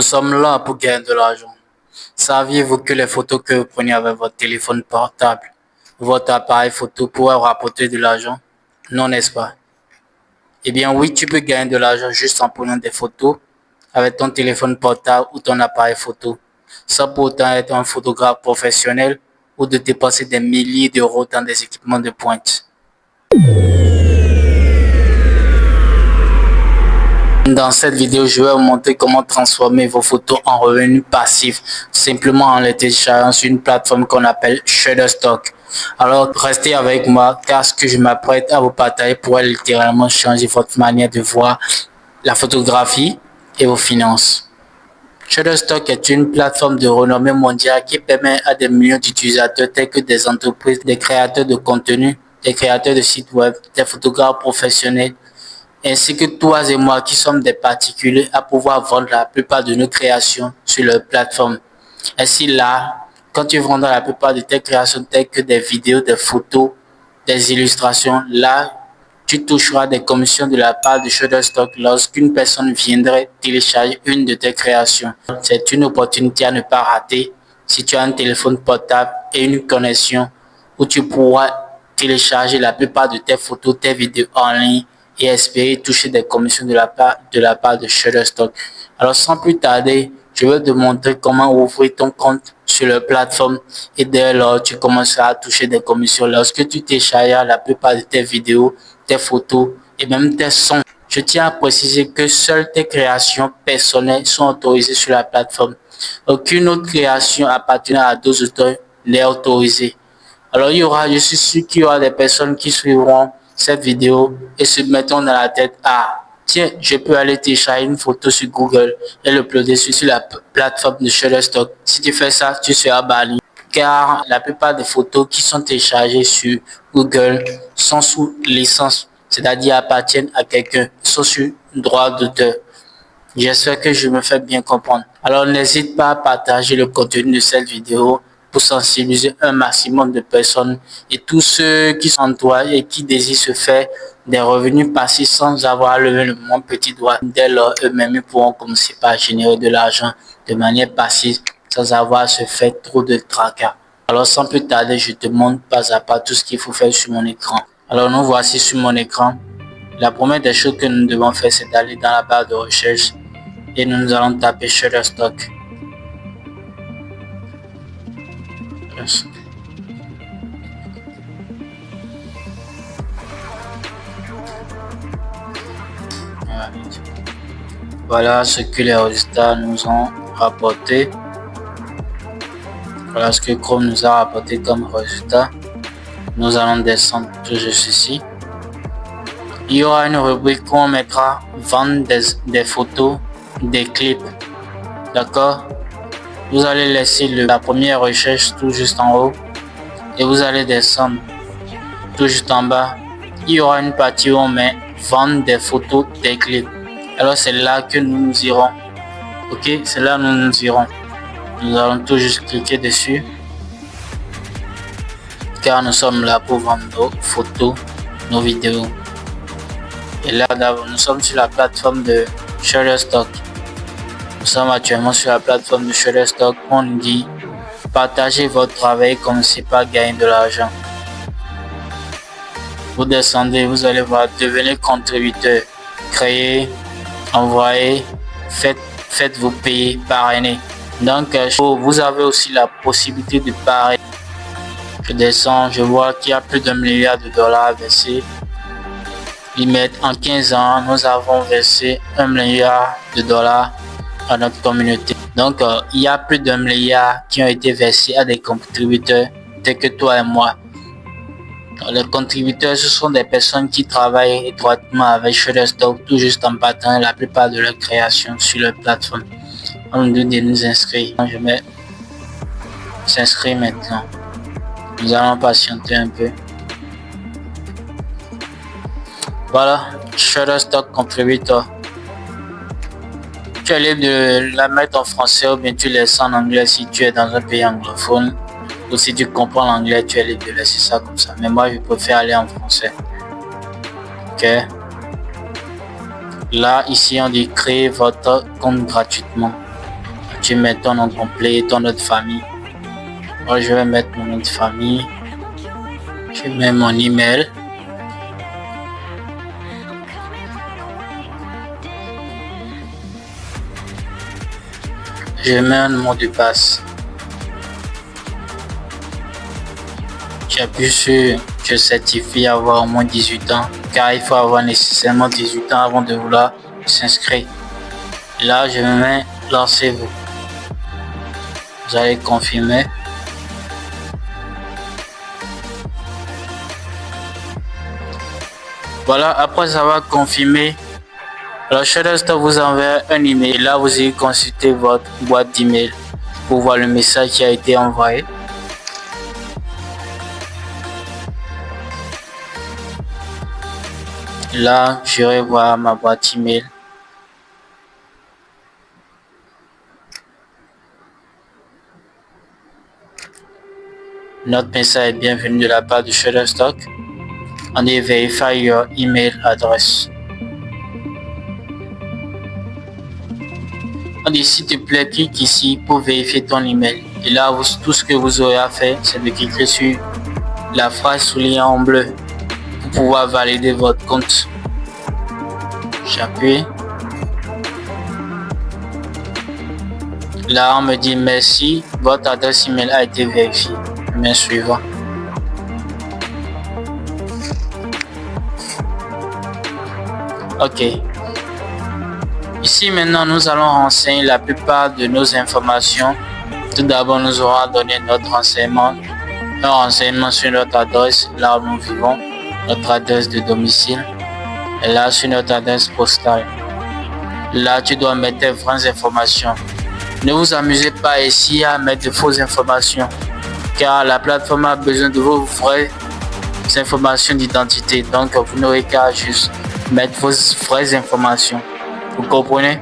Nous sommes là pour gagner de l'argent. Saviez-vous que les photos que vous prenez avec votre téléphone portable, votre appareil photo pourraient rapporter de l'argent? Non, n'est-ce pas? Eh bien oui, tu peux gagner de l'argent juste en prenant des photos avec ton téléphone portable ou ton appareil photo, sans pour autant être un photographe professionnel ou de dépenser des milliers d'euros dans des équipements de pointe. Dans cette vidéo, je vais vous montrer comment transformer vos photos en revenus passifs simplement en les téléchargeant sur une plateforme qu'on appelle Shutterstock. Alors, restez avec moi car ce que je m'apprête à vous partager pourrait littéralement changer votre manière de voir la photographie et vos finances. Shutterstock est une plateforme de renommée mondiale qui permet à des millions d'utilisateurs tels que des entreprises, des créateurs de contenu, des créateurs de sites web, des photographes professionnels, ainsi que toi et moi qui sommes des particuliers à pouvoir vendre la plupart de nos créations sur leur plateforme. Ainsi là, quand tu vendras la plupart de tes créations telles que des vidéos, des photos, des illustrations, là, tu toucheras des commissions de la part de Shutterstock lorsqu'une personne viendrait télécharger une de tes créations. C'est une opportunité à ne pas rater si tu as un téléphone portable et une connexion où tu pourras télécharger la plupart de tes photos, tes vidéos en ligne et espérer toucher des commissions de la part de Shutterstock. Alors sans plus tarder, je vais te montrer comment ouvrir ton compte sur leur plateforme et dès lors tu commenceras à toucher des commissions lorsque tu télécharges la plupart de tes vidéos, tes photos et même tes sons. Je tiens à préciser que seules tes créations personnelles sont autorisées sur la plateforme. Aucune autre création appartenant à d'autres auteurs n'est autorisée. Alors je suis sûr qu'il y aura des personnes qui suivront cette vidéo et se mettront dans la tête, ah, tiens, je peux aller télécharger une photo sur Google et l'uploader sur la plateforme de Shutterstock. Si tu fais ça, tu seras banni. Car la plupart des photos qui sont téléchargées sur Google sont sous licence, c'est-à-dire appartiennent à quelqu'un, sont sur droit d'auteur. J'espère que je me fais bien comprendre. Alors n'hésite pas à partager le contenu de cette vidéo pour sensibiliser un maximum de personnes et tous ceux qui sont entourés et qui désirent se faire des revenus passifs sans avoir levé le moins petit doigt. Dès lors, eux-mêmes pourront commencer par générer de l'argent de manière passive sans avoir à se faire trop de tracas. Alors sans plus tarder, je te montre pas à pas tout ce qu'il faut faire sur mon écran. Alors nous voici sur mon écran. La première des choses que nous devons faire, c'est d'aller dans la barre de recherche et nous allons taper Shutterstock. Voilà ce que les résultats nous ont rapporté. Voilà ce que Chrome nous a rapporté comme résultat. Nous allons descendre tout juste ici. Il y aura une rubrique où on mettra vendre des photos, des clips. D'accord? Vous allez laisser la première recherche tout juste en haut et vous allez descendre tout juste en bas. Il y aura une partie où on met vendre des photos, des clips. Alors c'est là que nous irons. Ok, c'est là où nous irons. Nous allons tout juste cliquer dessus car nous sommes là pour vendre nos photos, nos vidéos. Et là, nous sommes sur la plateforme de Shutterstock. Nous sommes actuellement sur la plateforme de Shutterstock. On dit partagez votre travail, commencez par gagner de l'argent. Vous descendez, vous allez voir devenir contributeur, créer, envoyer, faites-vous payer, parrainer. Donc, vous avez aussi la possibilité de parrainer. Je descends, je vois qu'il y a plus d'1 milliard de dollars versés. En 15 ans, nous avons versé 1 milliard de dollars à notre communauté. Donc, il y a plus d'1 milliard qui ont été versés à des contributeurs tels que toi et moi. Les contributeurs, ce sont des personnes qui travaillent étroitement avec Shutterstock, tout juste en partageant la plupart de leurs créations sur leur plateforme. On nous dit de nous inscrire. Je mets s'inscrire maintenant. Nous allons patienter un peu. Voilà, Shutterstock Contributor. Tu es libre de la mettre en français ou bien tu laisses en anglais si tu es dans un pays anglophone. Ou si tu comprends l'anglais, tu es libre de laisser ça comme ça. Mais moi, je préfère aller en français. Ok. Là, ici, on dit créer votre compte gratuitement. Tu mets ton nom complet, ton nom de famille. Moi, je vais mettre mon nom de famille. Je mets mon email. Je mets un mot de passe. J'appuie sur je certifie avoir au moins 18 ans, car il faut avoir nécessairement 18 ans avant de vouloir s'inscrire. Là, je mets lancez-vous. Vous allez confirmer. Voilà, après avoir confirmé, alors Shutterstock vous enverra un email. Là, vous allez consulter votre boîte d'email pour voir le message qui a été envoyé. Là, je vais voir ma boîte email. Notre message est bienvenu de la part de Shutterstock. On dit verify your email address. On dit s'il te plaît, clique ici pour vérifier ton email. Et là, tout ce que vous aurez à faire, c'est de cliquer sur la phrase soulignée en bleu pour pouvoir valider votre compte. J'appuie. Là, on me dit merci, votre adresse email a été vérifiée. Mail suivant. Ok. Ici maintenant, nous allons renseigner la plupart de nos informations. Tout d'abord, nous aurons donné notre renseignement, un renseignement sur notre adresse, là où nous vivons, notre adresse de domicile, et là sur notre adresse postale. Là, tu dois mettre tes vraies informations. Ne vous amusez pas ici à mettre de fausses informations, car la plateforme a besoin de vos vraies informations d'identité. Donc, vous n'aurez qu'à juste mettre vos vraies informations. Vous comprenez?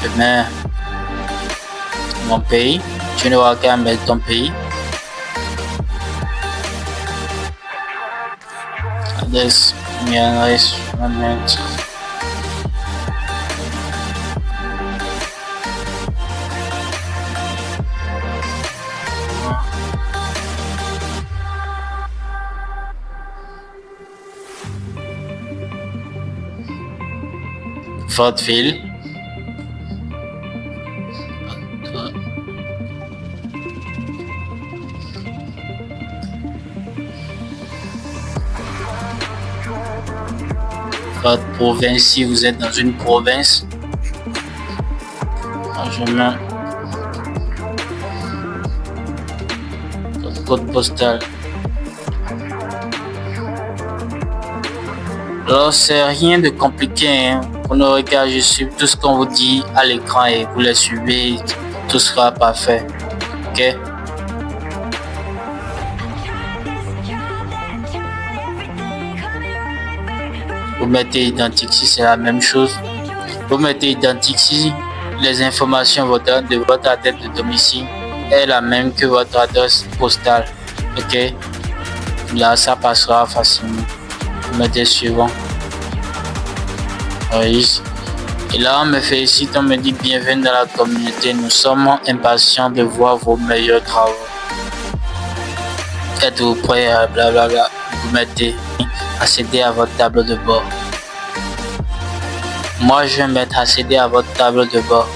Je mets mon pays. Tu n'auras qu'à mettre ton pays. Adresse, première adresse, je vais mettre. Votre ville. Votre province, si vous êtes dans une province. Je mets votre code postal. Alors, c'est rien de compliqué, hein. Vous n'aurez qu'à juste suivre tout ce qu'on vous dit à l'écran et vous les suivez, tout sera parfait. Ok? Vous mettez identique si c'est la même chose. Vous mettez identique si les informations de votre adresse de domicile est la même que votre adresse postale. Ok? Là, ça passera facilement. Vous mettez suivant. Oui. Et là, on me félicite, on me dit bienvenue dans la communauté. Nous sommes impatients de voir vos meilleurs travaux. Êtes-vous prêt? Blablabla. Vous mettez accéder à votre tableau de bord. Moi, je vais mettre accéder à votre tableau de bord.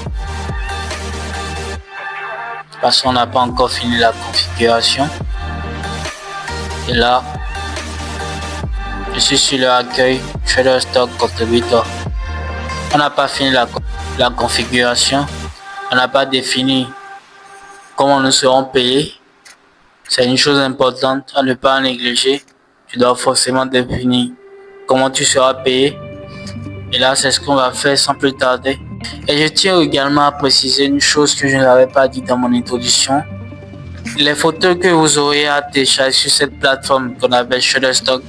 Parce qu'on n'a pas encore fini la configuration. Et là, je suis sur le accueil Shutterstock Contributor. On n'a pas fini la configuration. On n'a pas défini comment nous serons payés. C'est une chose importante à ne pas négliger. Tu dois forcément définir comment tu seras payé. Et là, c'est ce qu'on va faire sans plus tarder. Et je tiens également à préciser une chose que je n'avais pas dit dans mon introduction. Les photos que vous aurez à télécharger sur cette plateforme qu'on appelle Shutterstock,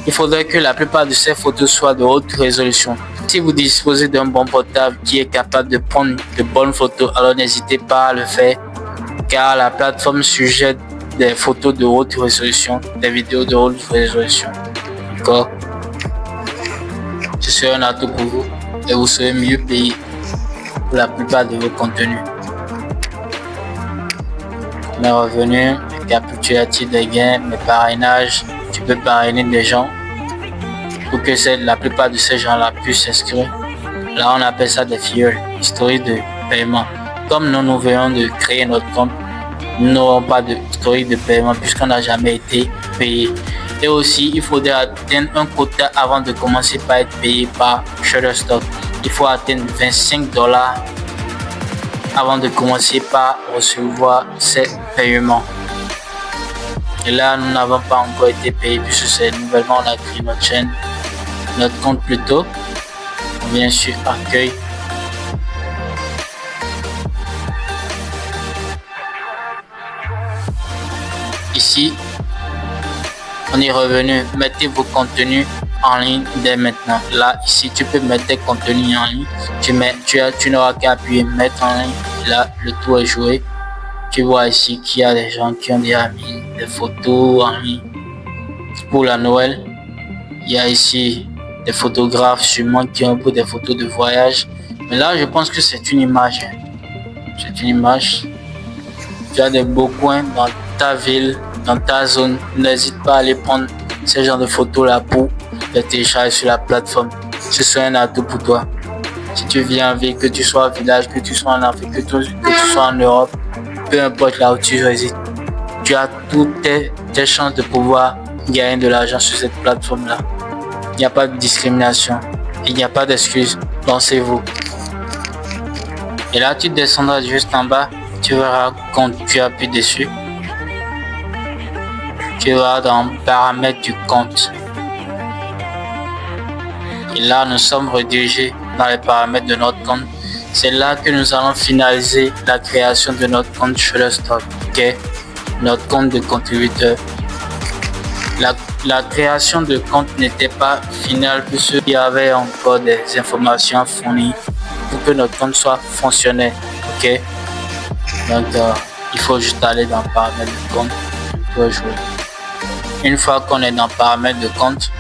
il faudrait que la plupart de ces photos soient de haute résolution. Si vous disposez d'un bon portable qui est capable de prendre de bonnes photos, alors n'hésitez pas à le faire, car la plateforme suggère des photos de haute résolution, des vidéos de haute résolution. D'accord? Ce serait un atout pour vous et vous serez mieux payé pour la plupart de vos contenus. Mes revenus, récapitulatif des gains, mes parrainages, tu peux parrainer des gens pour que la plupart de ces gens-là puissent s'inscrire. Là, on appelle ça des filleuls, historique de paiement. Comme nous venons de créer notre compte, nous n'aurons pas d'historique de paiement puisqu'on n'a jamais été payé. Et aussi, il faudrait atteindre un quota avant de commencer par être payé par Shutterstock. Il faut atteindre $25 avant de commencer par recevoir ces paiements. Et là, nous n'avons pas encore été payés puisque c'est nouvellement on a créé notre chaîne, notre compte plutôt. On vient sur accueil. Ici, on est revenu. Mettez vos contenus en ligne dès maintenant. Là, ici, tu peux mettre tes contenus en ligne. Tu n'auras qu'à appuyer mettre en ligne. Là, le tour est joué. Tu vois ici qu'il y a des gens qui ont déjà mis des photos en ligne pour la Noël. Il y a ici des photographes sûrement qui ont pour des photos de voyage. Mais là, je pense que c'est une image. C'est une image. Tu as des beaux coins dans ta ville, dans ta zone. N'hésite pas à aller prendre ce genre de photos là pour les télécharger sur la plateforme. Ce serait un atout pour toi. Si tu viens en ville, que tu sois au village, que tu sois en Afrique, que tu sois en Europe, peu importe là où tu résides, tu as toutes tes chances de pouvoir gagner de l'argent sur cette plateforme-là. Il n'y a pas de discrimination, il n'y a pas d'excuses, lancez-vous. Et là, tu descendras juste en bas, tu verras quand tu appuies dessus. Tu vas dans paramètres du compte. Et là, nous sommes redirigés dans les paramètres de notre compte. C'est là que nous allons finaliser la création de notre compte Shutterstock, notre compte de contributeur. La création de compte n'était pas finale puisqu'il y avait encore des informations fournies pour que notre compte soit fonctionnel. Donc, il faut juste aller dans paramètres de compte pour jouer. Une fois qu'on est dans paramètres de compte,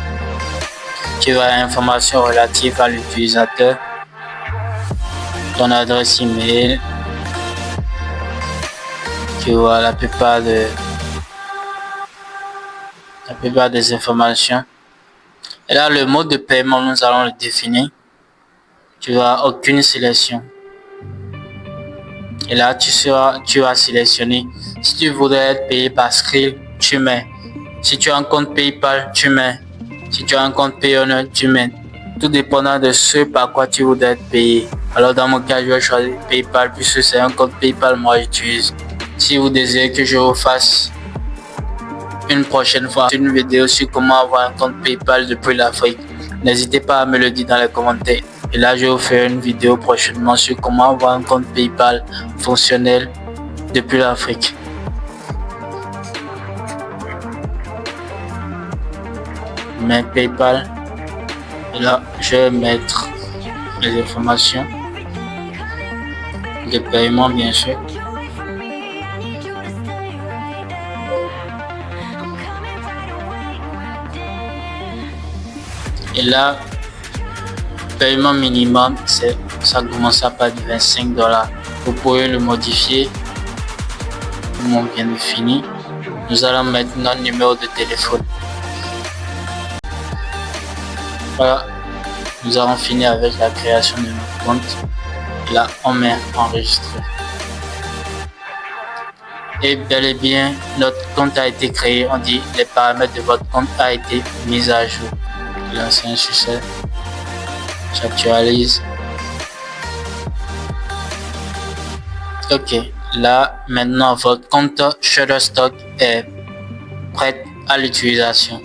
tu vas à informations relatives à l'utilisateur, ton adresse email, tu vois la plupart des informations. Et là, le mode de paiement, nous allons le définir. Tu vas aucune sélection. Et là, tu vas sélectionner. Si tu voudrais être payé par Skrill, tu mets. Si tu as un compte PayPal, tu mets. Si tu as un compte Payoneer, tu mets. Tout dépendant de ce par quoi tu voudrais être payé. Alors dans mon cas, je vais choisir PayPal puisque c'est un compte PayPal moi j'utilise. Si vous désirez que je vous fasse une prochaine fois une vidéo sur comment avoir un compte PayPal depuis l'Afrique, n'hésitez pas à me le dire dans les commentaires. Et là, je vais vous faire une vidéo prochainement sur comment avoir un compte PayPal fonctionnel depuis l'Afrique. Mais PayPal, et là, je vais mettre les informations de paiement, bien sûr. Et là, paiement minimum, ça commence à partir de $25. Vous pouvez le modifier. On vient de finir. Nous allons mettre notre numéro de téléphone. Voilà, nous avons fini avec la création de notre compte. Là, on met enregistrer. Et bel et bien, notre compte a été créé. On dit les paramètres de votre compte a été mis à jour. Là, c'est un succès. J'actualise. Ok, là, maintenant, votre compte Shutterstock est prêt à l'utilisation.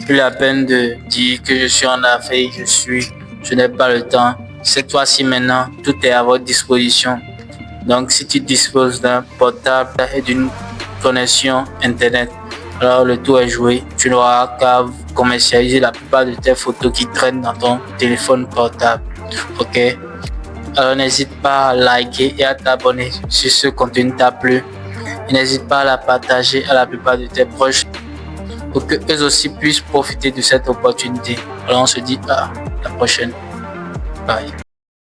Plus la peine de dire que je suis en Afrique, je n'ai pas le temps. Cette fois-ci maintenant, tout est à votre disposition. Donc si tu disposes d'un portable et d'une connexion internet, alors le tour est joué. Tu n'auras qu'à commercialiser la plupart de tes photos qui traînent dans ton téléphone portable. Alors n'hésite pas à liker et à t'abonner si ce contenu t'a plu. Et n'hésite pas à la partager à la plupart de tes proches pour que eux aussi puissent profiter de cette opportunité. Alors on se dit à la prochaine. Bye.